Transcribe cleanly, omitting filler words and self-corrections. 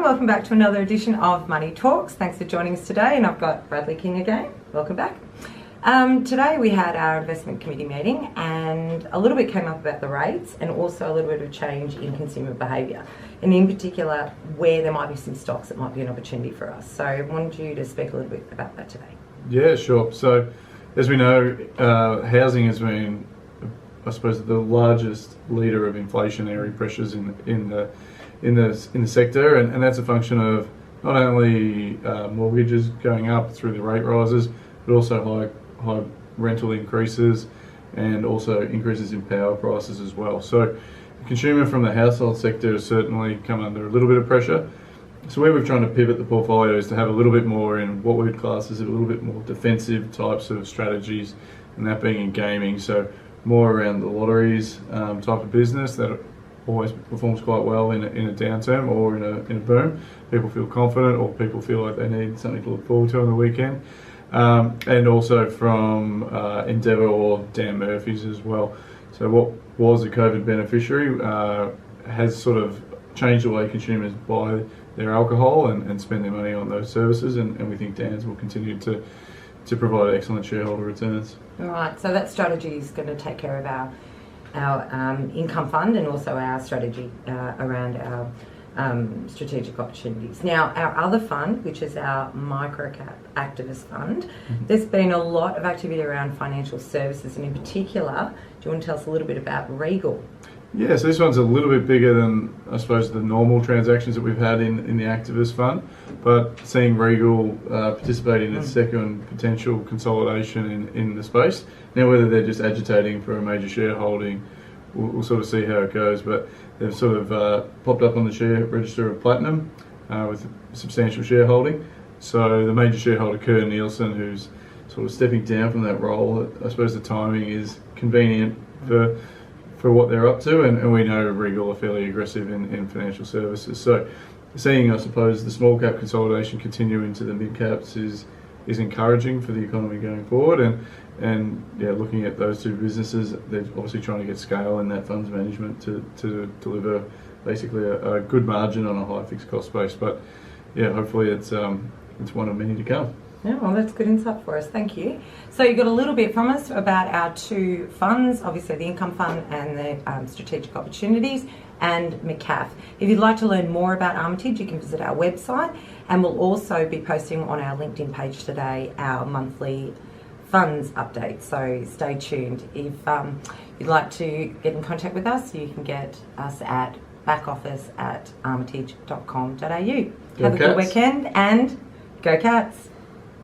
welcome back to another edition of Money Talks. Thanks for joining us today, and I've got Bradley King again. Welcome back. Today we had our investment committee meeting, and a little bit came up about the rates and also a little bit of change in consumer behaviour, and in particular where there might be some stocks that might be an opportunity for us. So I wanted you to speak a little bit about that today. Yeah, sure. So as we know, housing has been, I suppose, the largest leader of inflationary pressures in the sector, and that's a function of not only mortgages going up through the rate rises, but also high rental increases and also increases in power prices as well. So the consumer from the household sector has certainly come under a little bit of pressure. So where we're trying to pivot the portfolio is to have a little bit more in what we would class as a little bit more defensive types of strategies, and that being in gaming. So more around the lotteries type of business that always performs quite well in a downturn or in a boom. People feel confident, or people feel like they need something to look forward to on the weekend. And also from Endeavour or Dan Murphy's as well. So what was a COVID beneficiary has sort of changed the way consumers buy their alcohol and spend their money on those services, and we think Dan's will continue to provide excellent shareholder returns. All right, so that strategy is going to take care of our income fund and also our strategy around our strategic opportunities. Now, our other fund, which is our microcap activist fund, there's been a lot of activity around financial services, and in particular, do you want to tell us a little bit about Regal? Yeah, so this one's a little bit bigger than, I suppose, the normal transactions that we've had in the activist fund, but seeing Regal participate in its second potential consolidation in the space. Now, whether they're just agitating for a major shareholding, we'll sort of see how it goes, but they've sort of popped up on the share register of Platinum with substantial shareholding. So the major shareholder, Kerr Nielsen, who's sort of stepping down from that role, I suppose the timing is convenient for what they're up to, and we know Regal are fairly aggressive in financial services. So seeing, I suppose, the small cap consolidation continue into the mid caps is encouraging for the economy going forward, and yeah, looking at those two businesses, they're obviously trying to get scale in that funds management to deliver basically a good margin on a high fixed cost base. But yeah, hopefully it's one of many to come. Yeah, well, that's good insight for us. Thank you. So you got a little bit from us about our two funds, obviously the income fund and the strategic opportunities, and McCaff. If you'd like to learn more about Armytage, you can visit our website, and we'll also be posting on our LinkedIn page today our monthly funds update. So stay tuned. If you'd like to get in contact with us, you can get us at backoffice@armytage.com.au. Have a good weekend, and go Cats!